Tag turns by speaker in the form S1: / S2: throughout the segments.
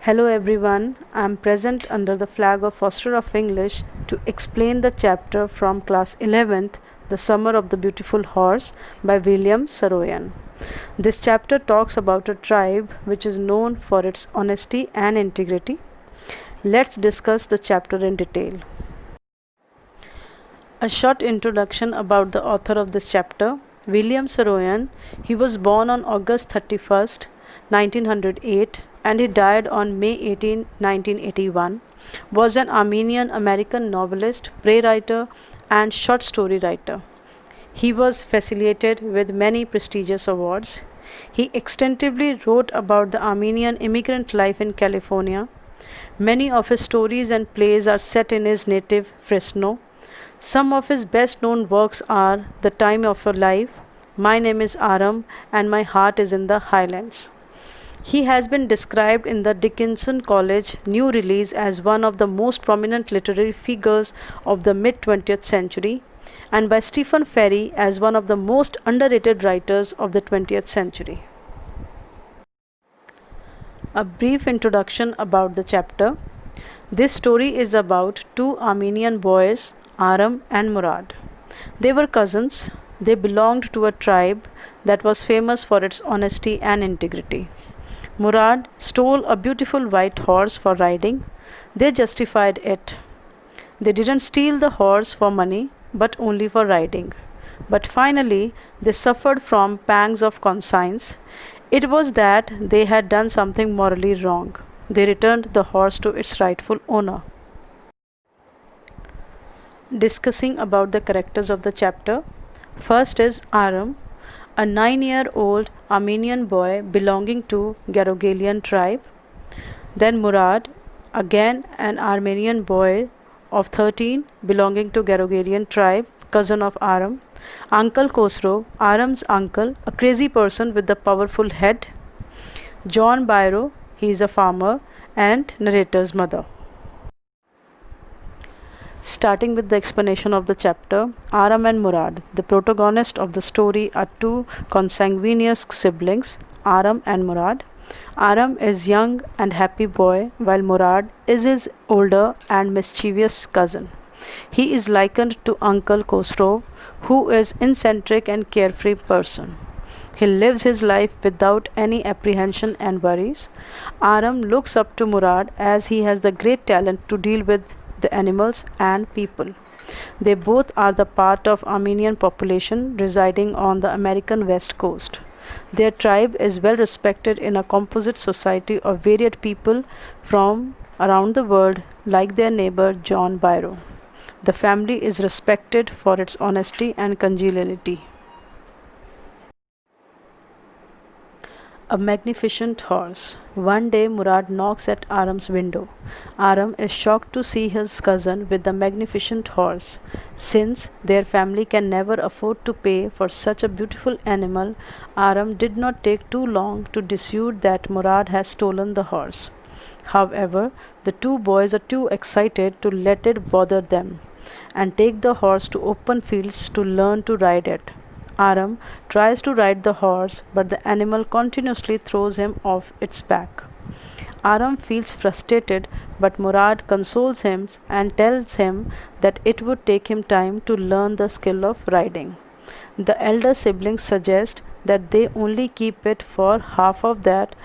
S1: Hello everyone, I am present under the flag of Foster of English to explain the chapter from class 11th, The Summer of the Beautiful Horse by William Saroyan. This chapter talks about a tribe which is known for its honesty and integrity. Let's discuss the chapter in detail. A short introduction about the author of this chapter. William Saroyan, he was born on August 31st, 1908 and he died on May 18, 1981, was an Armenian-American novelist, playwright and short story writer. He was facilitated with many prestigious awards. He extensively wrote about the Armenian immigrant life in California. Many of his stories and plays are set in his native Fresno. Some of his best known works are The Time of Your Life, My Name is Aram, and My Heart is in the Highlands. He has been described in the Dickinson College New Release as one of the most prominent literary figures of the mid-20th century and by Stephen Fry as one of the most underrated writers of the 20th century. A brief introduction about the chapter. This story is about two Armenian boys, Aram and Murad. They were cousins. They belonged to a tribe that was famous for its honesty and integrity. Murad stole a beautiful white horse for riding. They justified it. They didn't steal the horse for money, but only for riding. But finally, they suffered from pangs of conscience. It was that they had done something morally wrong. They returned the horse to its rightful owner. Discussing about the characters of the chapter. First is Aram, a 9-year-old Armenian boy belonging to Garogalian tribe. Then Murad, again an Armenian boy of 13 belonging to Garogalian tribe, cousin of Aram. Uncle Khosrow, Aram's uncle, a crazy person with a powerful head. John Byro, he is a farmer and narrator's mother. Starting with the explanation of the chapter, Aram and Murad. The protagonists of the story are two consanguineous siblings, Aram and Murad. Aram is young and happy boy, while Murad is his older and mischievous cousin. He is likened to Uncle Khosrow, who is eccentric and carefree person. He lives his life without any apprehension and worries. Aram looks up to Murad as he has the great talent to deal with the animals and people. They both are the part of Armenian population residing on the American West Coast. Their tribe is well respected in a composite society of varied people from around the world, like their neighbor John Byro. The family is respected for its honesty and congeniality. A magnificent horse. One day Murad knocks at Aram's window. Aram is shocked to see his cousin with the magnificent horse. Since their family can never afford to pay for such a beautiful animal, Aram did not take too long to dissuade that Murad has stolen the horse. However, the two boys are too excited to let it bother them and take the horse to open fields to learn to ride it. Aram tries to ride the horse, but the animal continuously throws him off its back. Aram feels frustrated, but Murad consoles him and tells him that it would take him time to learn the skill of riding. The elder siblings suggest that they only keep it for half of that.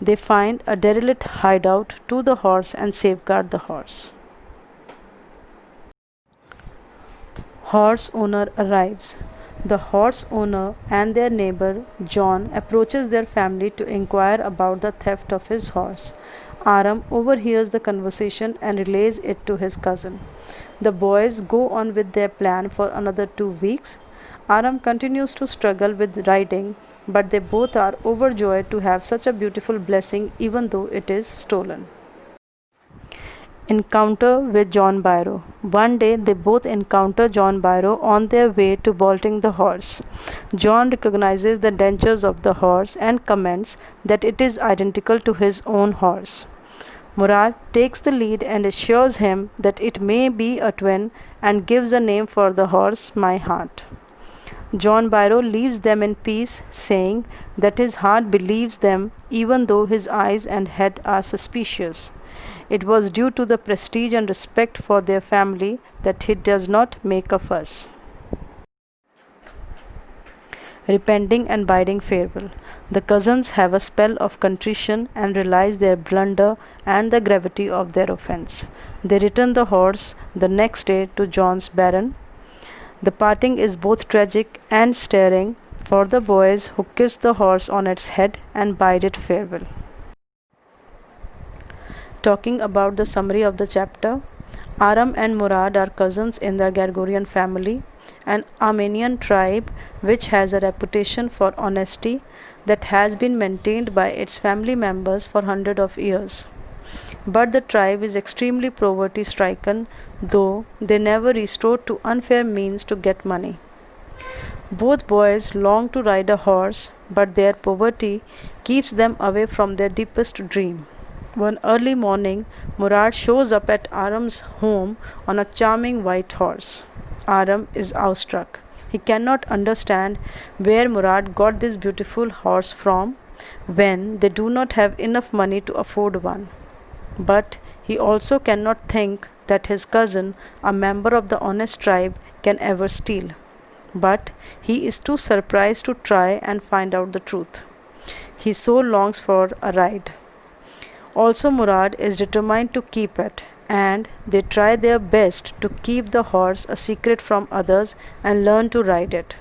S1: They find a derelict hideout to the horse and safeguard the horse. Horse owner arrives. The horse owner and their neighbor John approaches their family to inquire about the theft of his horse. Aram overhears the conversation and relays it to his cousin. The boys go on with their plan for another 2 weeks. Aram continues to struggle with riding, but they both are overjoyed to have such a beautiful blessing even though it is stolen. Encounter with John Byro. One day they both encounter John Byro on their way to bolting the horse. John recognizes the dentures of the horse and comments that it is identical to his own horse. Murad takes the lead and assures him that it may be a twin and gives a name for the horse, My Heart. John Byro leaves them in peace, saying that his heart believes them even though his eyes and head are suspicious. It was due to the prestige and respect for their family that he does not make a fuss. Repenting and bidding farewell. The cousins have a spell of contrition and realize their blunder and the gravity of their offense. They return the horse the next day to John's baron. The parting is both tragic and stirring for the boys who kiss the horse on its head and bid it farewell. Talking about the summary of the chapter, Aram and Murad are cousins in the Gargorian family, an Armenian tribe which has a reputation for honesty that has been maintained by its family members for hundreds of years. But the tribe is extremely poverty stricken, though they never resort to unfair means to get money. Both boys long to ride a horse, but their poverty keeps them away from their deepest dream. One early morning, Murad shows up at Aram's home on a charming white horse. Aram is awestruck. He cannot understand where Murad got this beautiful horse from when they do not have enough money to afford one. But he also cannot think that his cousin, a member of the honest tribe, can ever steal. But he is too surprised to try and find out the truth. He so longs for a ride. Also, Murad is determined to keep it, and they try their best to keep the horse a secret from others and learn to ride it.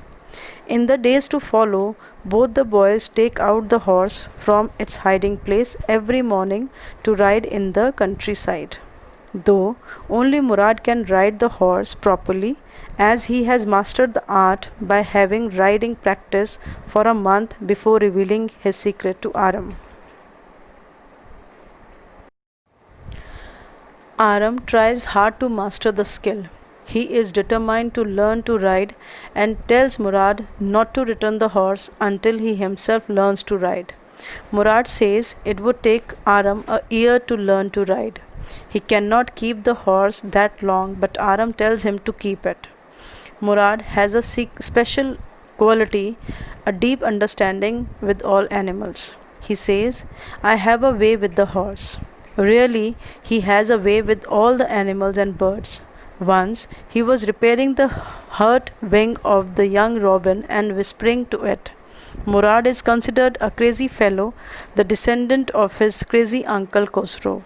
S1: In the days to follow, both the boys take out the horse from its hiding place every morning to ride in the countryside. Though only Murad can ride the horse properly, as he has mastered the art by having riding practice for a month before revealing his secret to Aram. Aram tries hard to master the skill. He is determined to learn to ride and tells Murad not to return the horse until he himself learns to ride. Murad says it would take Aram a year to learn to ride. He cannot keep the horse that long, but Aram tells him to keep it. Murad has a special quality, a deep understanding with all animals. He says, I have a way with the horse. Really, he has a way with all the animals and birds. Once he was repairing the hurt wing of the young robin and whispering to it. Murad is considered a crazy fellow, the descendant of his crazy uncle Khosrow.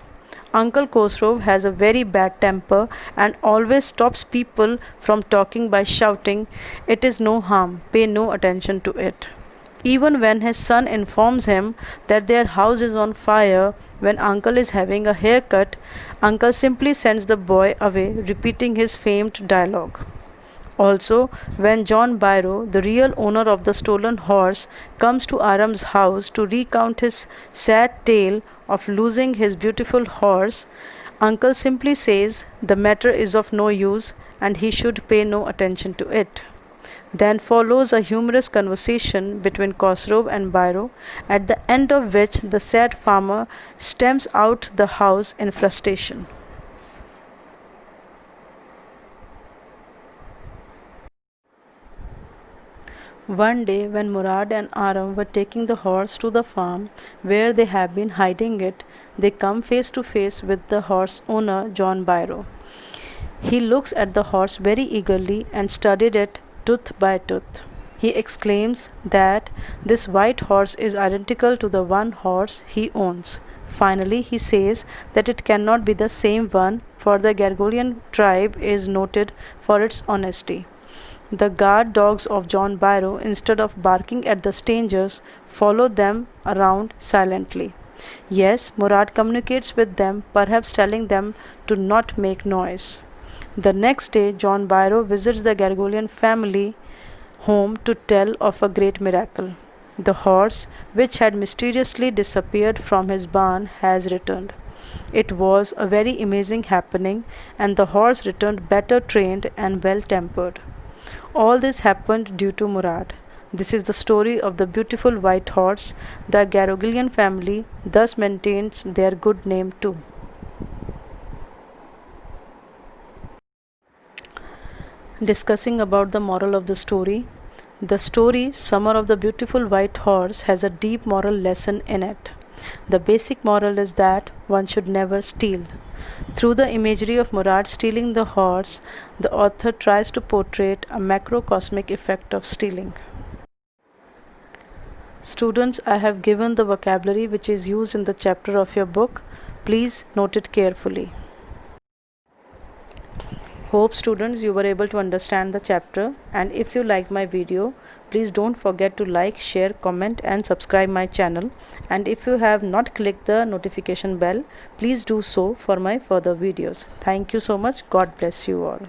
S1: Uncle Khosrow has a very bad temper and always stops people from talking by shouting, "It is no harm, pay no attention to it." Even when his son informs him that their house is on fire when uncle is having a haircut, uncle simply sends the boy away, repeating his famed dialogue. Also, when John Byro, the real owner of the stolen horse, comes to Aram's house to recount his sad tale of losing his beautiful horse, uncle simply says the matter is of no use and he should pay no attention to it. Then follows a humorous conversation between Khosrow and Byro, at the end of which the sad farmer stamps out the house in frustration. One day, when Murad and Aram were taking the horse to the farm where they have been hiding it, they come face to face with the horse owner, John Byro. He looks at the horse very eagerly and studied it tooth by tooth. He exclaims that this white horse is identical to the one horse he owns. Finally, he says that it cannot be the same one, for the Gargolian tribe is noted for its honesty. The guard dogs of John Byro, instead of barking at the strangers, follow them around silently. Yes, Murad communicates with them, perhaps telling them to not make noise. The next day, John Byro visits the Gargolian family home to tell of a great miracle. The horse, which had mysteriously disappeared from his barn, has returned. It was a very amazing happening, and the horse returned better trained and well tempered. All this happened due to Murad. This is the story of the beautiful white horse. The Garogilian family thus maintains their good name too. Discussing about the moral of the story, The story Summer of the Beautiful White Horse has a deep moral lesson in it. The basic moral is that one should never steal. Through the imagery of Murad stealing the horse, the author tries to portray a macrocosmic effect of stealing. Students, I have given the vocabulary which is used in the chapter of your book. Please note it carefully. Hope students you were able to understand the chapter, and if you like my video, please don't forget to like, share, comment and subscribe my channel, and if you have not clicked the notification bell, please do so for my further videos. Thank you so much. God bless you all.